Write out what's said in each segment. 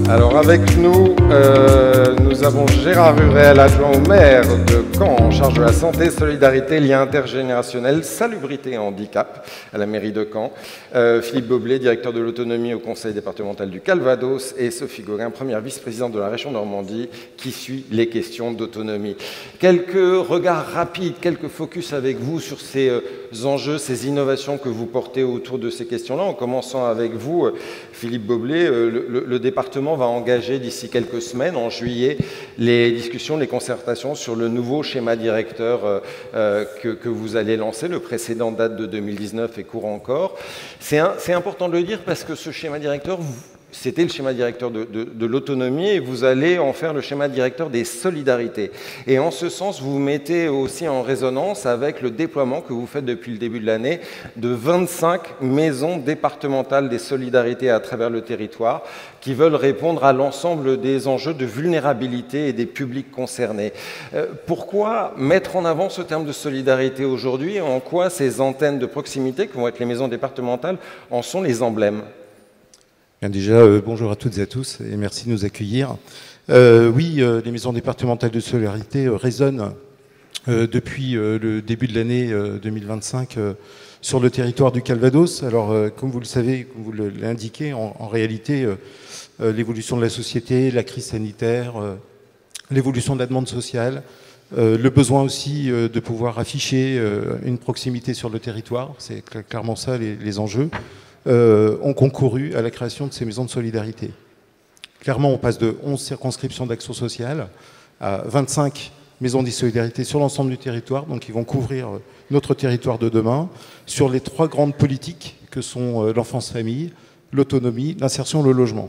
Alors avec nous, nous avons Gérard Rurel, adjoint au maire de Caen, en charge de la santé, solidarité, liens intergénérationnels, salubrité et handicap à la mairie de Caen. Philippe Boblet, directeur de l'autonomie au conseil départemental du Calvados, et Sophie Gauguin, première vice-présidente de la région Normandie, qui suit les questions d'autonomie. Quelques regards rapides, quelques focus avec vous sur ces enjeux, ces innovations que vous portez autour de ces questions-là, en commençant avec vous, Philippe Boblet. Le département va engager d'ici quelques semaines, en juillet, les discussions, les concertations sur le nouveau schéma directeur que vous allez lancer. Le précédent date de 2019 et court encore. C'est important de le dire parce que ce schéma directeur, c'était le schéma directeur de l'autonomie et vous allez en faire le schéma directeur des solidarités. Et en ce sens, vous vous mettez aussi en résonance avec le déploiement que vous faites depuis le début de l'année de 25 maisons départementales des solidarités à travers le territoire qui veulent répondre à l'ensemble des enjeux de vulnérabilité et des publics concernés. Pourquoi mettre en avant ce terme de solidarité aujourd'hui? En quoi ces antennes de proximité, que vont être les maisons départementales, en sont les emblèmes? Bien déjà, bonjour à toutes et à tous et merci de nous accueillir. Oui, les maisons départementales de solidarité résonnent depuis le début de l'année 2025 sur le territoire du Calvados. Alors, comme vous le savez, comme vous l'indiquez, en réalité, l'évolution de la société, la crise sanitaire, l'évolution de la demande sociale, le besoin aussi de pouvoir afficher une proximité sur le territoire, c'est clairement ça les enjeux. Ont concouru à la création de ces maisons de solidarité. Clairement, on passe de 11 circonscriptions d'action sociale à 25 maisons de solidarité sur l'ensemble du territoire, donc ils vont couvrir notre territoire de demain, sur les 3 grandes politiques que sont l'enfance-famille, l'autonomie, l'insertion, le logement.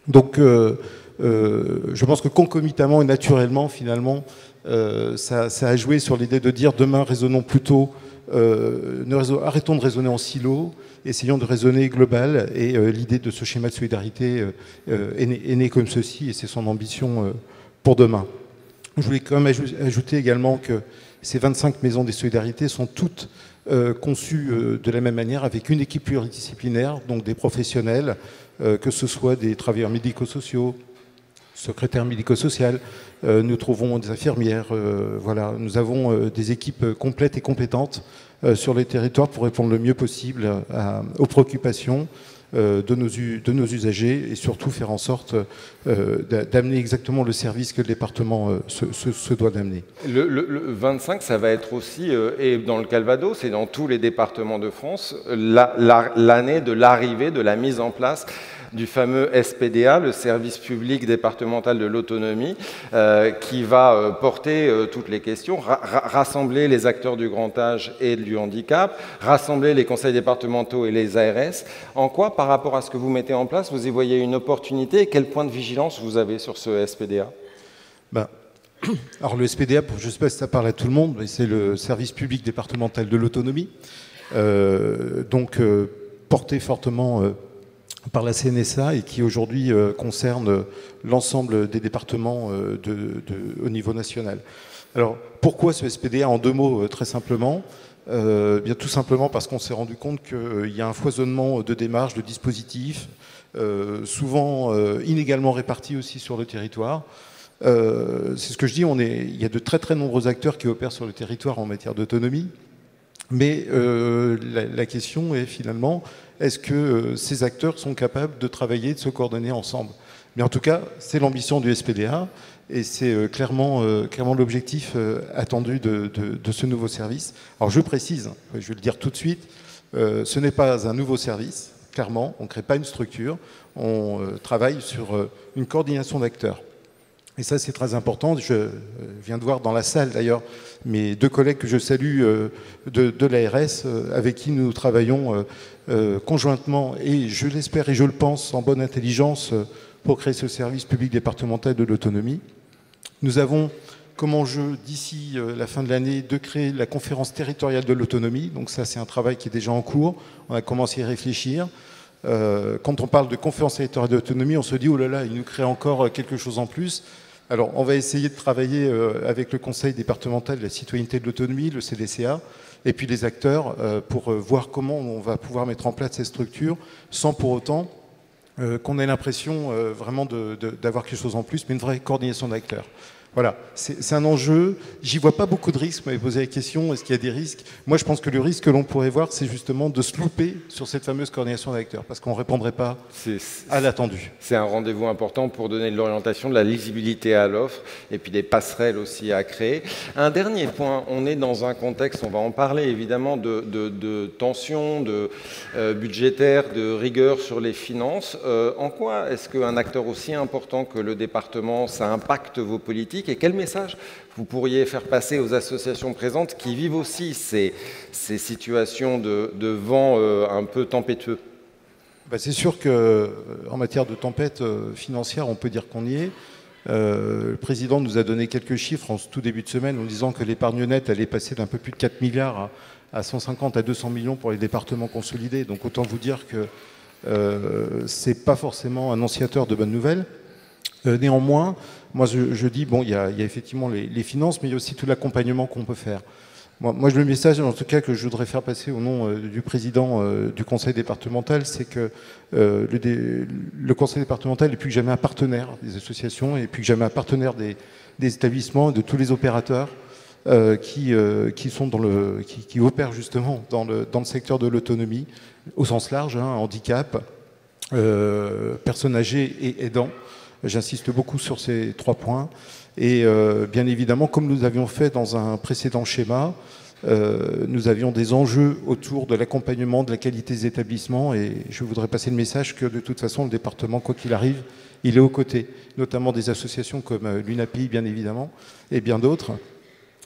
Donc, je pense que concomitamment et naturellement, finalement, ça a joué sur l'idée de dire demain, raisonnons plutôt, arrêtons de raisonner en silo, essayons de raisonner global, et l'idée de ce schéma de solidarité est née comme ceci, et c'est son ambition pour demain. Je voulais quand même ajouter également que ces 25 maisons des solidarités sont toutes conçues de la même manière, avec une équipe pluridisciplinaire, donc des professionnels, que ce soit des travailleurs médico-sociaux, secrétaire médico-social, nous trouvons des infirmières, voilà, nous avons des équipes complètes et compétentes sur les territoires pour répondre le mieux possible aux préoccupations de nos usagers et surtout faire en sorte d'amener exactement le service que le département se doit d'amener. Le 25, ça va être aussi, et dans le Calvados et dans tous les départements de France, l'année de l'arrivée, de la mise en place du fameux SPDA, le service public départemental de l'autonomie, qui va porter toutes les questions, rassembler les acteurs du grand âge et du handicap, rassembler les conseils départementaux et les ARS. En quoi, par rapport à ce que vous mettez en place, vous y voyez une opportunité et quel point de vigilance vous avez sur ce SPDA? Alors le SPDA, je ne sais pas si ça parle à tout le monde, mais c'est le service public départemental de l'autonomie, donc porté fortement par la CNSA et qui aujourd'hui concerne l'ensemble des départements au niveau national. Alors pourquoi ce SPDA? En 2 mots, très simplement. Bien tout simplement parce qu'on s'est rendu compte qu'il y a un foisonnement de démarches, de dispositifs, souvent inégalement répartis aussi sur le territoire. C'est ce que je dis, il y a de très très nombreux acteurs qui opèrent sur le territoire en matière d'autonomie. Mais la question est finalement, est-ce que ces acteurs sont capables de travailler, de se coordonner ensemble? Mais en tout cas, c'est l'ambition du SPDA et c'est clairement l'objectif attendu de ce nouveau service. Alors je précise, je vais le dire tout de suite, ce n'est pas un nouveau service, clairement, on ne crée pas une structure, on travaille sur une coordination d'acteurs. Et ça, c'est très important. Je viens de voir dans la salle, d'ailleurs, mes 2 collègues que je salue de l'ARS, avec qui nous travaillons conjointement, et je l'espère et je le pense, en bonne intelligence, pour créer ce service public départemental de l'autonomie. Nous avons comme enjeu, d'ici la fin de l'année, de créer la conférence territoriale de l'autonomie. Donc ça, c'est un travail qui est déjà en cours. On a commencé à y réfléchir. Quand on parle de conférence territoriale de l'autonomie, on se dit, oh là là, il nous crée encore quelque chose en plus. Alors, on va essayer de travailler avec le Conseil départemental de la citoyenneté de l'autonomie, le CDCA, et puis les acteurs pour voir comment on va pouvoir mettre en place ces structures sans pour autant qu'on ait l'impression vraiment d'avoir quelque chose en plus, mais une vraie coordination d'acteurs. Voilà, c'est un enjeu. J'y vois pas beaucoup de risques. Vous m'avez posé la question, est-ce qu'il y a des risques? Moi, je pense que le risque que l'on pourrait voir, c'est justement de se louper sur cette fameuse coordination d'acteurs, parce qu'on ne répondrait pas à l'attendu. C'est un rendez-vous important pour donner de l'orientation, de la lisibilité à l'offre, et puis des passerelles aussi à créer. Un dernier point, on est dans un contexte, on va en parler évidemment, de tension, de budgétaire, de rigueur sur les finances. En quoi est-ce qu'un acteur aussi important que le département, ça impacte vos politiques? Et quel message vous pourriez faire passer aux associations présentes qui vivent aussi ces situations de vent un peu tempétueux? C'est sûr qu'en matière de tempête financière, on peut dire qu'on y est. Le président nous a donné quelques chiffres en tout début de semaine en disant que l'épargne nette allait passer d'un peu plus de 4 milliards à 150 à 200 millions pour les départements consolidés. Donc autant vous dire que ce n'est pas forcément annonciateur de bonnes nouvelles. Néanmoins, moi je dis, bon, il y a effectivement les finances, mais il y a aussi tout l'accompagnement qu'on peut faire. Moi, le message, en tout cas, que je voudrais faire passer au nom du président du conseil départemental, c'est que le conseil départemental est plus que jamais un partenaire des associations et plus que jamais un partenaire des établissements et de tous les opérateurs qui opèrent justement dans le secteur de l'autonomie, au sens large, handicap, personnes âgées et aidants. J'insiste beaucoup sur ces 3 points. Et bien évidemment, comme nous avions fait dans un précédent schéma, nous avions des enjeux autour de l'accompagnement, de la qualité des établissements. Et je voudrais passer le message que de toute façon, le département, quoi qu'il arrive, il est aux côtés, notamment des associations comme l'UNAPI, bien évidemment, et bien d'autres.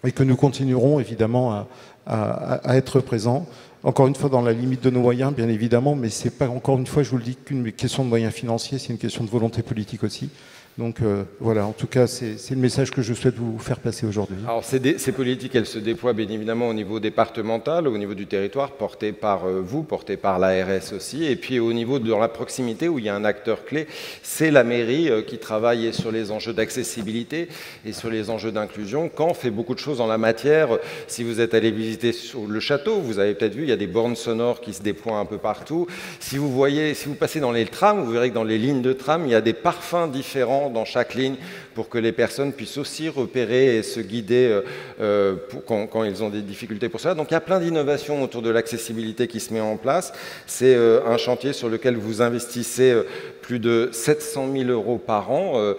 Et que nous continuerons évidemment à être présents. Encore une fois, dans la limite de nos moyens, bien évidemment, mais ce n'est pas, encore une fois, je vous le dis, qu'une question de moyens financiers, c'est une question de volonté politique aussi. Donc voilà, en tout cas, c'est le message que je souhaite vous faire passer aujourd'hui. Alors ces politiques, elles se déploient bien évidemment au niveau départemental, au niveau du territoire, porté par vous, porté par l'ARS aussi, et puis au niveau de la proximité où il y a un acteur clé, c'est la mairie qui travaille sur les enjeux d'accessibilité et sur les enjeux d'inclusion. Caen fait beaucoup de choses en la matière. Si vous êtes allé visiter sur le château, vous avez peut-être vu, il y a des bornes sonores qui se déploient un peu partout. Si vous passez dans les trams, vous verrez que dans les lignes de tram, il y a des parfums différents dans chaque ligne pour que les personnes puissent aussi repérer et se guider quand ils ont des difficultés pour ça. Donc il y a plein d'innovations autour de l'accessibilité qui se met en place. C'est un chantier sur lequel vous investissez plus de 700 000 € par an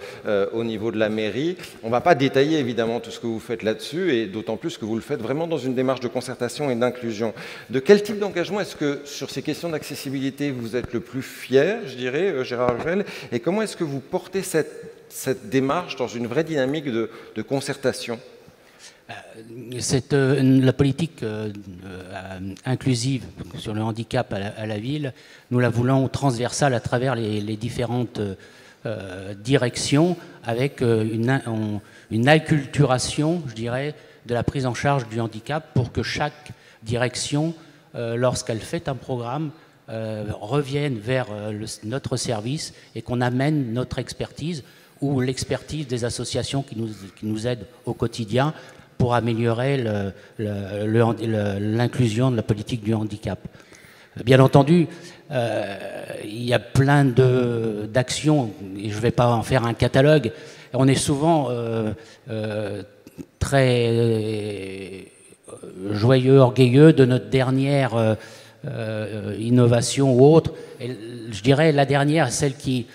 au niveau de la mairie. On ne va pas détailler évidemment tout ce que vous faites là-dessus, et d'autant plus que vous le faites vraiment dans une démarche de concertation et d'inclusion. De quel type d'engagement est-ce que sur ces questions d'accessibilité vous êtes le plus fier, je dirais, Gérard Ruel, et comment est-ce que vous portez cette démarche dans une vraie dynamique de concertation? La politique inclusive sur le handicap à la ville, nous la voulons transversale à travers les différentes directions, avec une acculturation, je dirais, de la prise en charge du handicap pour que chaque direction, lorsqu'elle fait un programme, revienne vers notre service et qu'on amène notre expertise ou l'expertise des associations qui nous aident au quotidien pour améliorer l'inclusion de la politique du handicap. Bien entendu, il y a plein d'actions, et je ne vais pas en faire un catalogue. On est souvent très joyeux, orgueilleux de notre dernière innovation ou autre. Et je dirais la dernière, celle qui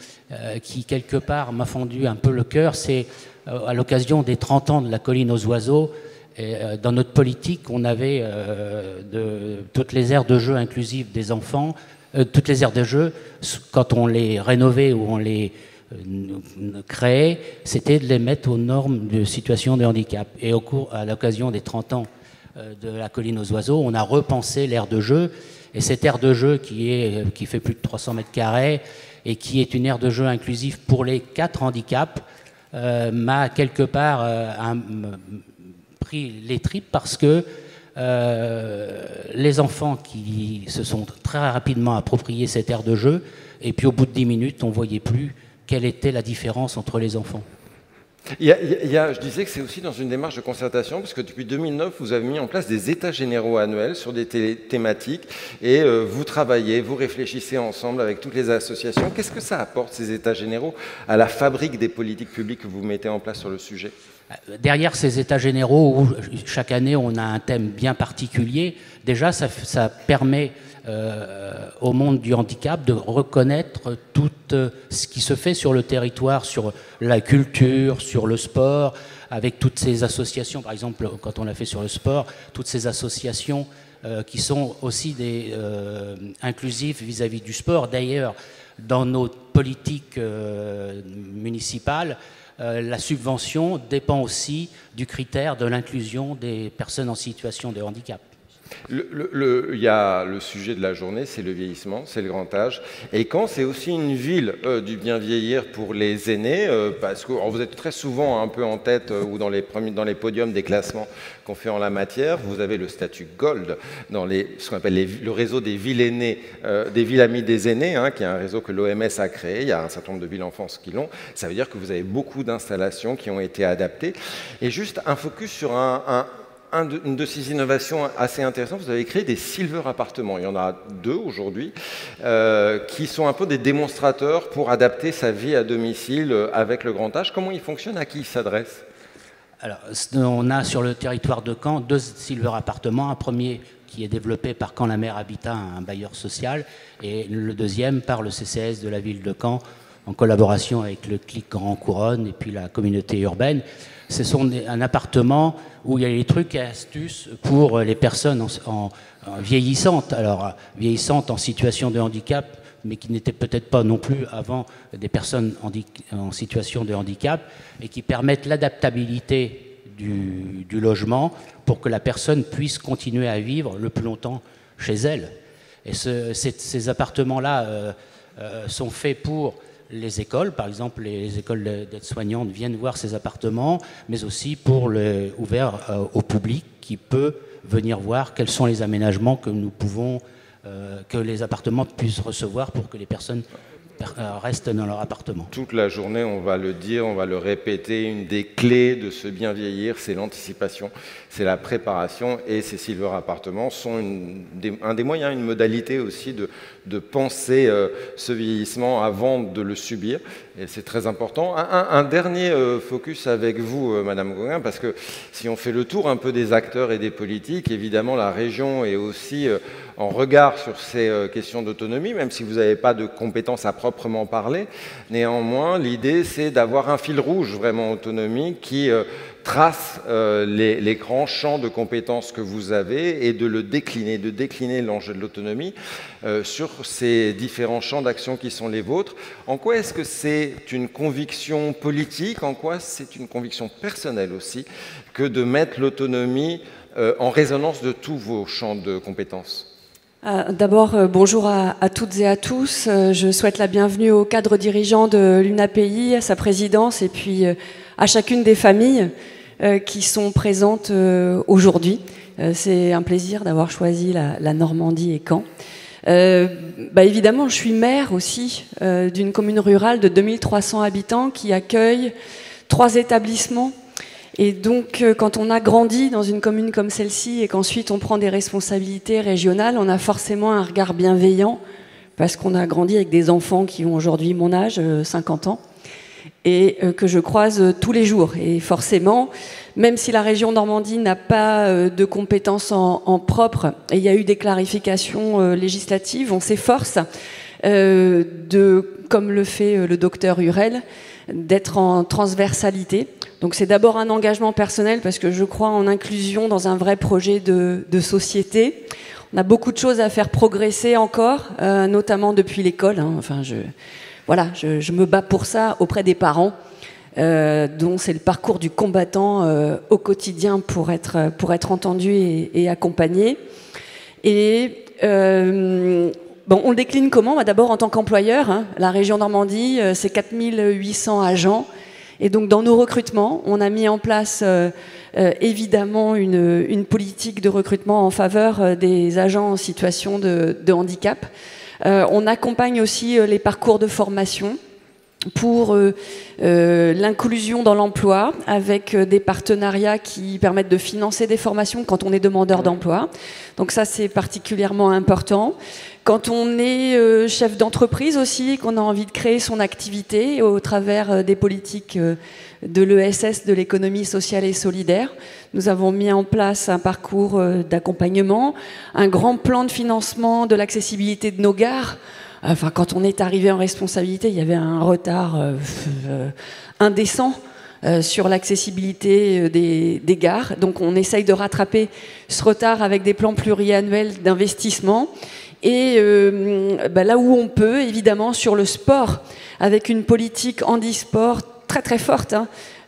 quelque part m'a fendu un peu le cœur, c'est à l'occasion des 30 ans de la Colline aux Oiseaux. Et dans notre politique, on avait toutes les aires de jeu inclusives des enfants, toutes les aires de jeu, quand on les rénovait ou on les créait, c'était de les mettre aux normes de situation de handicap. Et à l'occasion des 30 ans de la Colline aux Oiseaux, on a repensé l'aire de jeu. Et cette aire de jeu qui fait plus de 300 mètres carrés et qui est une aire de jeu inclusive pour les 4 handicaps, m'a quelque part pris les tripes parce que les enfants qui se sont très rapidement appropriés cette aire de jeu, et puis au bout de 10 minutes, on ne voyait plus quelle était la différence entre les enfants. Je disais que c'est aussi dans une démarche de concertation, parce que depuis 2009, vous avez mis en place des états généraux annuels sur des thématiques, et vous travaillez, vous réfléchissez ensemble avec toutes les associations. Qu'est-ce que ça apporte, ces états généraux, à la fabrique des politiques publiques que vous mettez en place sur le sujet? Derrière ces états généraux, où chaque année on a un thème bien particulier, déjà ça permet au monde du handicap de reconnaître tout ce qui se fait sur le territoire, sur la culture, sur le sport, avec toutes ces associations, par exemple quand on l'a fait sur le sport, toutes ces associations qui sont aussi inclusives vis-à-vis du sport. D'ailleurs, dans nos politiques municipales, la subvention dépend aussi du critère de l'inclusion des personnes en situation de handicap. Il y a le sujet de la journée, c'est le vieillissement, c'est le grand âge. Et Caen, c'est aussi une ville du bien vieillir pour les aînés, parce que vous êtes très souvent un peu en tête ou dans les podiums des classements qu'on fait en la matière. Vous avez le statut Gold dans ce qu'on appelle le réseau des villes aînées, des villes amies des aînés, qui est un réseau que l'OMS a créé. Il y a un certain nombre de villes en France qui l'ont. Ça veut dire que vous avez beaucoup d'installations qui ont été adaptées. Et juste un focus sur une de ces innovations assez intéressantes, vous avez créé des silver appartements. Il y en a 2 aujourd'hui, qui sont un peu des démonstrateurs pour adapter sa vie à domicile avec le grand âge. Comment ils fonctionnent? À qui ils s'adressent? Alors, on a sur le territoire de Caen 2 silver appartements. Un premier qui est développé par Caen-la-Mer Habitat, un bailleur social, et le deuxième par le CCS de la ville de Caen, en collaboration avec le CLIC Grand Couronne et puis la communauté urbaine. Ce sont un appartement où il y a les trucs et astuces pour les personnes vieillissantes. Alors, vieillissantes en situation de handicap, mais qui n'étaient peut-être pas non plus avant des personnes en situation de handicap, et qui permettent l'adaptabilité du logement pour que la personne puisse continuer à vivre le plus longtemps chez elle. Et ces appartements-là sont faits pour les écoles, par exemple les écoles d'aides-soignantes viennent voir ces appartements, mais aussi ouverts au public qui peut venir voir quels sont les aménagements que nous pouvons, que les appartements puissent recevoir pour que les personnes restent dans leur appartement. Toute la journée, on va le dire, on va le répéter, une des clés de ce bien vieillir, c'est l'anticipation, c'est la préparation, et ces silver appartements sont un des moyens, une modalité aussi de penser ce vieillissement avant de le subir, et c'est très important. Un dernier focus avec vous, Madame Gauguin, parce que si on fait le tour un peu des acteurs et des politiques, évidemment la région est aussi en regard sur ces questions d'autonomie, même si vous n'avez pas de compétences à proprement parler. Néanmoins, l'idée, c'est d'avoir un fil rouge vraiment autonomie qui trace les grands champs de compétences que vous avez et de décliner l'enjeu de l'autonomie sur ces différents champs d'action qui sont les vôtres. En quoi est-ce que c'est une conviction politique, en quoi c'est une conviction personnelle aussi, que de mettre l'autonomie en résonance de tous vos champs de compétences? D'abord, bonjour à toutes et à tous. Je souhaite la bienvenue au cadre dirigeant de l'UNAPI, à sa présidence, et puis à chacune des familles qui sont présentes aujourd'hui. C'est un plaisir d'avoir choisi la Normandie et Caen. Évidemment, je suis maire aussi d'une commune rurale de 2300 habitants qui accueille 3 établissements. Et donc, quand on a grandi dans une commune comme celle-ci et qu'ensuite on prend des responsabilités régionales, on a forcément un regard bienveillant parce qu'on a grandi avec des enfants qui ont aujourd'hui mon âge, 50 ans, et que je croise tous les jours. Et forcément, même si la région Normandie n'a pas de compétences en propre, et il y a eu des clarifications législatives, on s'efforce comme le fait le docteur Hurel, d'être en transversalité. Donc c'est d'abord un engagement personnel parce que je crois en inclusion dans un vrai projet de société. On a beaucoup de choses à faire progresser encore, notamment depuis l'école. Enfin, je me bats pour ça auprès des parents, dont c'est le parcours du combattant au quotidien pour être entendu et accompagné. Et on le décline comment? D'abord en tant qu'employeur. La région Normandie, c'est 4800 agents. Et donc dans nos recrutements, on a mis en place évidemment une politique de recrutement en faveur des agents en situation de handicap. On accompagne aussi les parcours de formation pour l'inclusion dans l'emploi, avec des partenariats qui permettent de financer des formations quand on est demandeur d'emploi. Donc ça, c'est particulièrement important. Quand on est chef d'entreprise aussi, qu'on a envie de créer son activité au travers des politiques de l'ESS, de l'économie sociale et solidaire, nous avons mis en place un parcours d'accompagnement, un grand plan de financement de l'accessibilité de nos gares. Enfin, quand on est arrivé en responsabilité, il y avait un retard indécent sur l'accessibilité des gares. Donc on essaye de rattraper ce retard avec des plans pluriannuels d'investissement. Et là où on peut, évidemment, sur le sport, avec une politique handisport très très forte,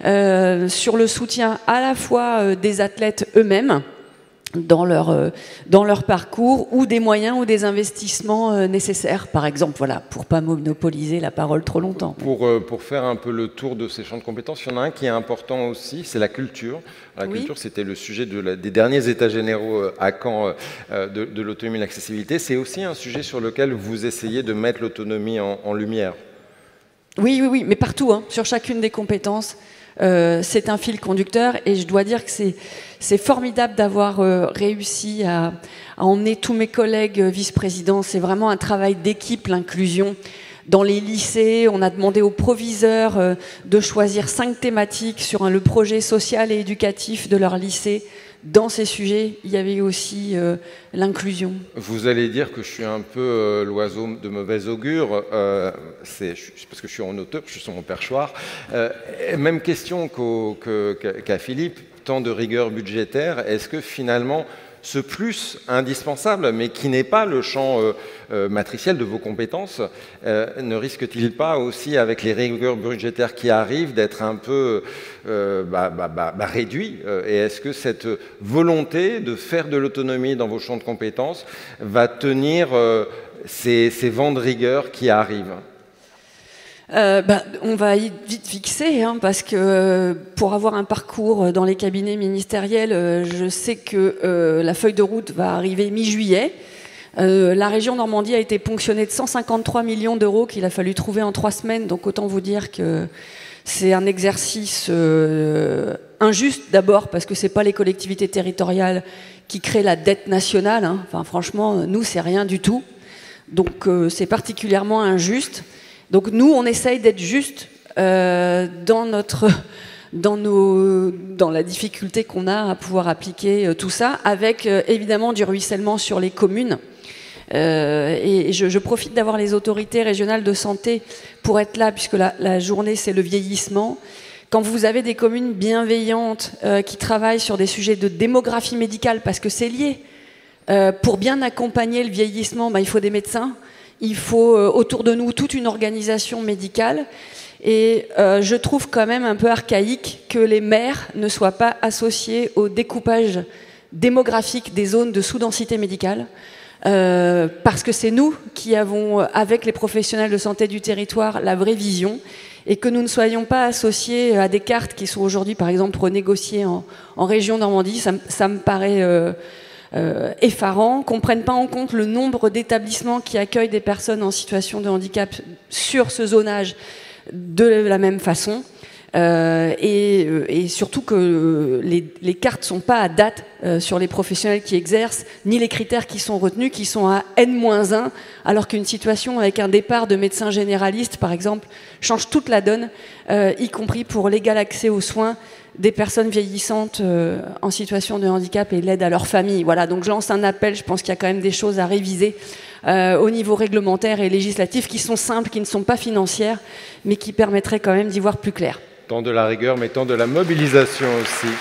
sur le soutien à la fois des athlètes eux-mêmes, dans leur parcours, ou des moyens ou des investissements nécessaires, par exemple, voilà, pour ne pas monopoliser la parole trop longtemps. Pour faire un peu le tour de ces champs de compétences, il y en a un qui est important aussi, c'est la culture. La culture, c'était le sujet des derniers états généraux à Caen de l'autonomie et de l'accessibilité. C'est aussi un sujet sur lequel vous essayez de mettre l'autonomie en lumière. Oui, mais partout, sur chacune des compétences. C'est un fil conducteur et je dois dire que c'est formidable d'avoir réussi à emmener tous mes collègues vice-présidents. C'est vraiment un travail d'équipe, l'inclusion. Dans les lycées, on a demandé aux proviseurs de choisir 5 thématiques sur le projet social et éducatif de leur lycée. Dans ces sujets, il y avait aussi l'inclusion. Vous allez dire que je suis un peu l'oiseau de mauvais augure, c'est parce que je suis en hauteur, je suis sur mon perchoir. Même question qu'à Philippe, tant de rigueur budgétaire, est-ce que finalement ce plus indispensable, mais qui n'est pas le champ matriciel de vos compétences, ne risque-t-il pas aussi, avec les rigueurs budgétaires qui arrivent, d'être un peu réduit? Et est-ce que cette volonté de faire de l'autonomie dans vos champs de compétences va tenir ces vents de rigueur qui arrivent? On va y vite fixer, parce que pour avoir un parcours dans les cabinets ministériels, je sais que la feuille de route va arriver mi-juillet. La région Normandie a été ponctionnée de 153 millions d'euros qu'il a fallu trouver en 3 semaines, donc autant vous dire que c'est un exercice injuste d'abord, parce que ce n'est pas les collectivités territoriales qui créent la dette nationale. Enfin, franchement, nous, c'est rien du tout. Donc c'est particulièrement injuste. Donc nous, on essaye d'être juste dans la difficulté qu'on a à pouvoir appliquer tout ça, avec évidemment du ruissellement sur les communes. Et je profite d'avoir les autorités régionales de santé pour être là, puisque la journée, c'est le vieillissement. Quand vous avez des communes bienveillantes qui travaillent sur des sujets de démographie médicale, parce que c'est lié, pour bien accompagner le vieillissement, il faut des médecins. Il faut autour de nous toute une organisation médicale et je trouve quand même un peu archaïque que les maires ne soient pas associés au découpage démographique des zones de sous-densité médicale parce que c'est nous qui avons, avec les professionnels de santé du territoire, la vraie vision et que nous ne soyons pas associés à des cartes qui sont aujourd'hui, par exemple, renégociées en région Normandie, ça me paraît... effarant, qu'on ne prenne pas en compte le nombre d'établissements qui accueillent des personnes en situation de handicap sur ce zonage de la même façon. Et surtout que les cartes ne sont pas à date sur les professionnels qui exercent, ni les critères qui sont retenus, qui sont à N-1, alors qu'une situation avec un départ de médecins généralistes, par exemple, change toute la donne, y compris pour l'égal accès aux soins des personnes vieillissantes en situation de handicap et l'aide à leur famille. Voilà, donc je lance un appel, je pense qu'il y a quand même des choses à réviser au niveau réglementaire et législatif qui sont simples, qui ne sont pas financières, mais qui permettraient quand même d'y voir plus clair. Tant de la rigueur, mais tant de la mobilisation aussi.